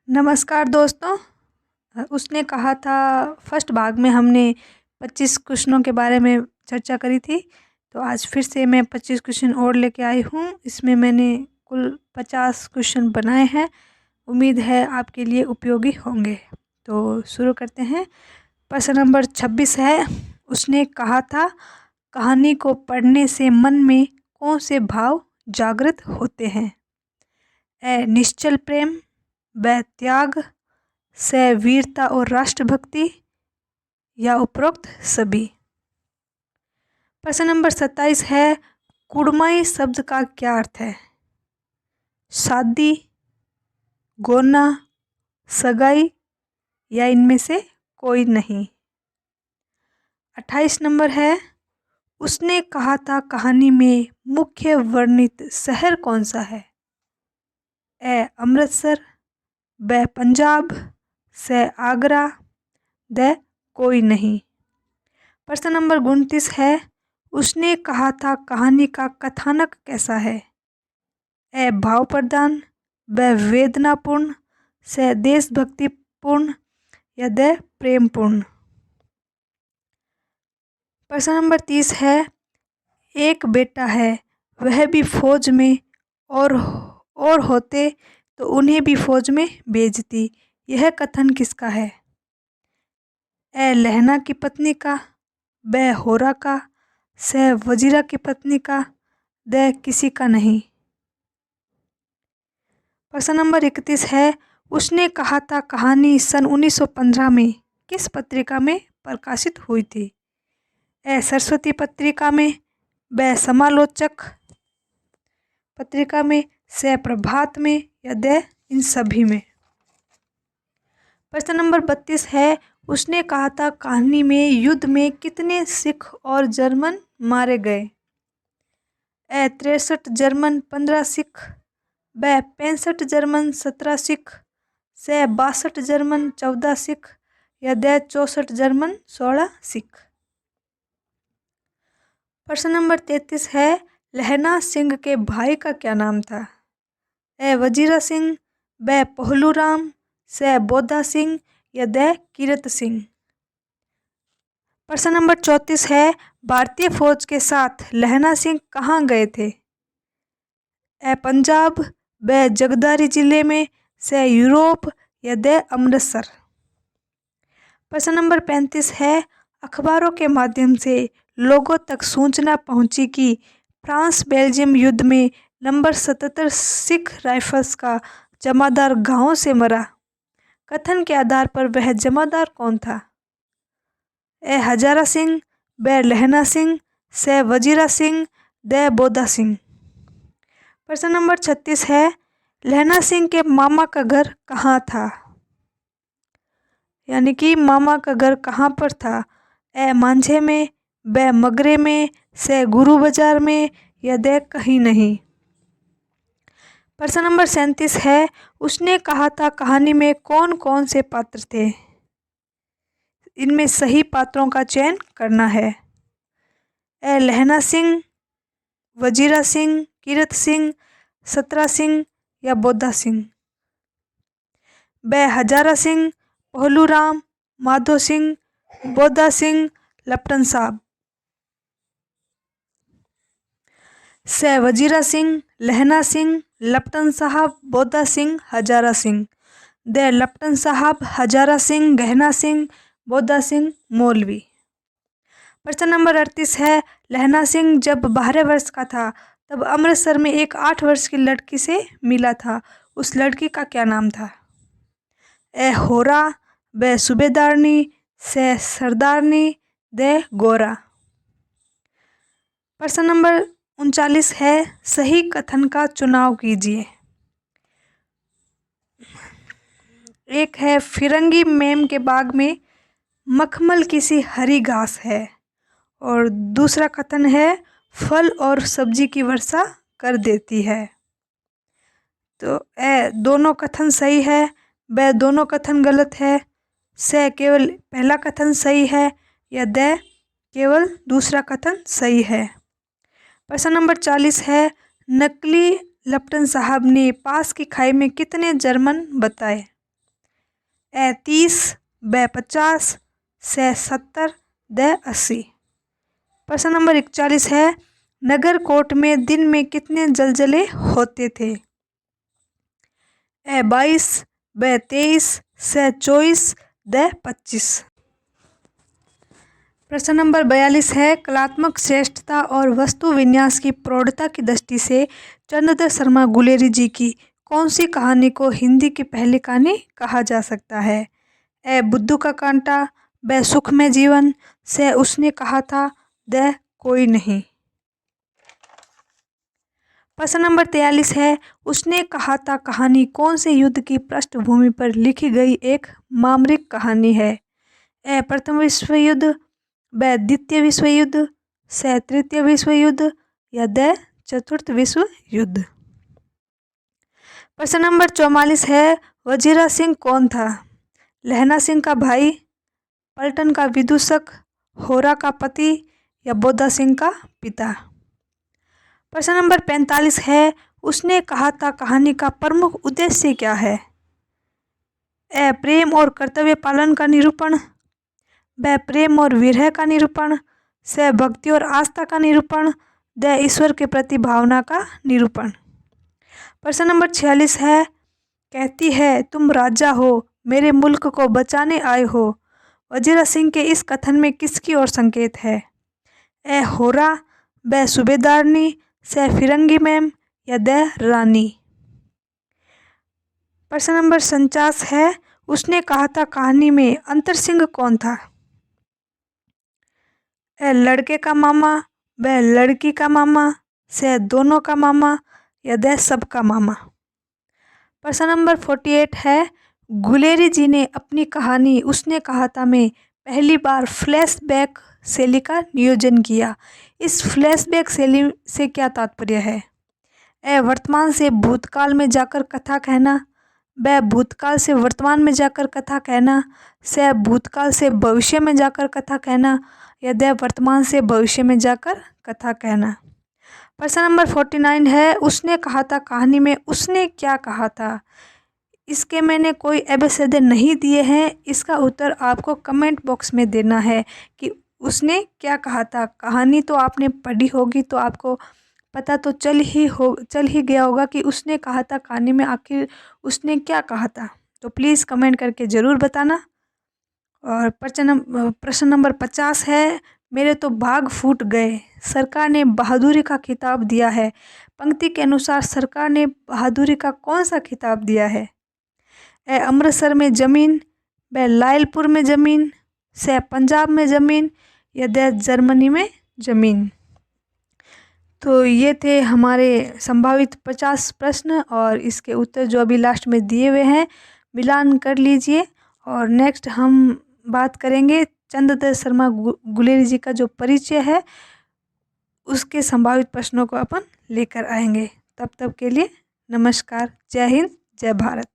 नमस्कार दोस्तों। उसने कहा था फर्स्ट भाग में हमने 25 क्वेश्चनों के बारे में चर्चा करी थी। तो आज फिर से मैं 25 क्वेश्चन और लेके आई हूँ। इसमें मैंने कुल 50 क्वेश्चन बनाए हैं। उम्मीद है आपके लिए उपयोगी होंगे। तो शुरू करते हैं। प्रश्न नंबर 26 है। उसने कहा था कहानी को पढ़ने से मन में कौन से भाव जागृत होते हैं? ए निश्चल प्रेम, ब त्याग, से वीरता और राष्ट्रभक्ति, या उपरोक्त सभी। प्रश्न नंबर 27 है। कुड़माई शब्द का क्या अर्थ है? शादी, गोना, सगाई, या इनमें से कोई नहीं। 28 नंबर है। उसने कहा था कहानी में मुख्य वर्णित शहर कौन सा है? ए अमृतसर, ब पंजाब, से आगरा, द कोई नहीं। प्रश्न नंबर 29 है। उसने कहा था कहानी का कथानक कैसा है? ए भाव प्रधान, ब वेदनापूर्ण, से देशभक्तिपूर्ण, या द प्रेमपूर्ण। प्रश्न नंबर 30 है। एक बेटा है, वह भी फौज में और होते तो उन्हें भी फौज में भेजती। यह कथन किसका है? ए लहना की पत्नी का, ब होरा का, से वजीरा की पत्नी का, द किसी का नहीं। प्रश्न नंबर 31 है। उसने कहा था कहानी सन 1915 में किस पत्रिका में प्रकाशित हुई थी? ए सरस्वती पत्रिका में, ब समालोचक पत्रिका में, से प्रभात में, या द इन सभी में। प्रश्न नंबर 32 है। उसने कहा था कहानी में युद्ध में कितने सिख और जर्मन मारे गए? ए 63 जर्मन 15 सिख, ब 65 जर्मन 17 सिख, से 62 जर्मन 14 सिख, या द 64 जर्मन 16 सिख। प्रश्न नंबर 33 है। लहना सिंह के भाई का क्या नाम था? ए वजीरा सिंह, ब पहलू राम, से बोधा सिंह, या द कीरत सिंह। प्रश्न नंबर 34 है। भारतीय फौज के साथ लहना सिंह कहाँ गए थे? ए पंजाब, ब जगदारी जिले में, से यूरोप, या द अमृतसर। प्रश्न नंबर 35 है। अखबारों के माध्यम से लोगों तक सूचना पहुंची कि फ्रांस बेल्जियम युद्ध में नंबर 77 सिख राइफल्स का जमादार गांव से मरा। कथन के आधार पर वह जमादार कौन था? ए हजारा सिंह, ब लहना सिंह, से वजीरा सिंह, द बोधा सिंह। प्रश्न नंबर 36 है। लहना सिंह के मामा का घर कहाँ था? यानी कि मामा का घर कहाँ पर था? ए मांझे में, ब मगरे में, से गुरु बाजार में, या द कहीं नहीं। प्रश्न नंबर 37 है। उसने कहा था कहानी में कौन कौन से पात्र थे? इनमें सही पात्रों का चयन करना है। ए लहना सिंह, वजीरा सिंह, कीरत सिंह, सतरा सिंह, या बोधा सिंह। ब हजारा सिंह, पहलू राम, माधो सिंह, बोधा सिंह, लपटन साहब। से वजीरा सिंह, लहना सिंह, लपटन साहब, बोधा सिंह, हजारा सिंह। द लपटन साहब, हजारा सिंह, गहना सिंह, बोधा सिंह, मौलवी। प्रश्न नंबर 38 है। लहना सिंह जब 12 वर्ष का था तब अमृतसर में एक 8 वर्ष की लड़की से मिला था। उस लड़की का क्या नाम था? ए होरा, ब सूबेदारनी, से सरदारनी, द गोरा। प्रश्न नंबर 39 है। सही कथन का चुनाव कीजिए। एक है फिरंगी मेम के बाग में मखमल की सी हरी घास है, और दूसरा कथन है फल और सब्जी की वर्षा कर देती है। तो ए दोनों कथन सही है, ब दोनों कथन गलत है, से केवल पहला कथन सही है, या द केवल दूसरा कथन सही है। प्रश्न नंबर 40 है। नकली लपटन साहब ने पास की खाई में कितने जर्मन बताए? ए 30, ब 50, से 70, द 80। प्रश्न नंबर 41 है, नगरकोट में दिन में कितने जलजले होते थे? ए 22, ब 23, से 24, द 25। प्रश्न नंबर 42 है, कलात्मक श्रेष्ठता और वस्तु विन्यास की प्रौढ़ता की दृष्टि से चंद्रधर शर्मा गुलेरी जी की कौन सी कहानी को हिंदी की पहली कहानी कहा जा सकता है? ए बुद्धू का कांटा, ब सुख में जीवन, से उसने कहा था, द कोई नहीं। प्रश्न नंबर 43 है, उसने कहा था कहानी कौन से युद्ध की पृष्ठभूमि पर लिखी गई एक मामरिक कहानी है? ए प्रथम विश्व युद्ध, ब द्वितीय विश्व युद्ध, से तृतीय विश्व युद्ध, या द चतुर्थ विश्व युद्ध। प्रश्न नंबर 44 है, वजीरा सिंह कौन था? लहना सिंह का भाई, पलटन का विदूषक, होरा का पति, या बोधा सिंह का पिता। प्रश्न नंबर 45 है, उसने कहा था कहानी का प्रमुख उद्देश्य क्या है? ए प्रेम और कर्तव्य पालन का निरूपण, ब प्रेम और विरह का निरूपण, से भक्ति और आस्था का निरूपण, द ईश्वर के प्रति भावना का निरूपण। प्रश्न नंबर 46 है, कहती है तुम राजा हो, मेरे मुल्क को बचाने आए हो। वजीरा सिंह के इस कथन में किसकी ओर संकेत है? ए होरा, ब सूबेदारनी, से फिरंगी मैम, या द रानी। प्रश्न नंबर 49 है, उसने कहा था कहानी में अंतर सिंह कौन था? ए लड़के का मामा, ब लड़की का मामा, से दोनों का मामा, या द सबका मामा। प्रश्न नंबर 48 है, गुलेरी जी ने अपनी कहानी उसने कहा था में पहली बार फ्लैशबैक शैली का नियोजन किया। इस फ्लैशबैक शैली से क्या तात्पर्य है? ए वर्तमान से भूतकाल में जाकर कथा कहना, ब भूतकाल से वर्तमान में जाकर कथा कहना, से भूतकाल से भविष्य में जाकर कथा कहना, या द वर्तमान से भविष्य में जाकर कथा कहना। प्रश्न नंबर 49 है, उसने कहा था कहानी में उसने क्या कहा था? इसके मैंने कोई एबीसीडी नहीं दिए हैं, इसका उत्तर आपको कमेंट बॉक्स में देना है कि उसने क्या कहा था। कहानी तो आपने पढ़ी होगी तो आपको पता तो चल ही गया होगा कि उसने कहा था कहानी में आखिर उसने क्या कहा था। तो प्लीज़ कमेंट करके ज़रूर बताना। और प्रश्न नंबर 50 है, मेरे तो भाग फूट गए, सरकार ने बहादुरी का खिताब दिया है। पंक्ति के अनुसार सरकार ने बहादुरी का कौन सा खिताब दिया है? ए अमृतसर में ज़मीन, ब लायलपुर में ज़मीन, से पंजाब में ज़मीन, या द जर्मनी में ज़मीन। तो ये थे हमारे संभावित 50 प्रश्न और इसके उत्तर जो अभी लास्ट में दिए हुए हैं मिलान कर लीजिए। और नेक्स्ट हम बात करेंगे चंद्रधर शर्मा गुलेरी जी का जो परिचय है उसके संभावित प्रश्नों को अपन लेकर आएंगे। तब तक के लिए नमस्कार, जय हिंद, जय भारत।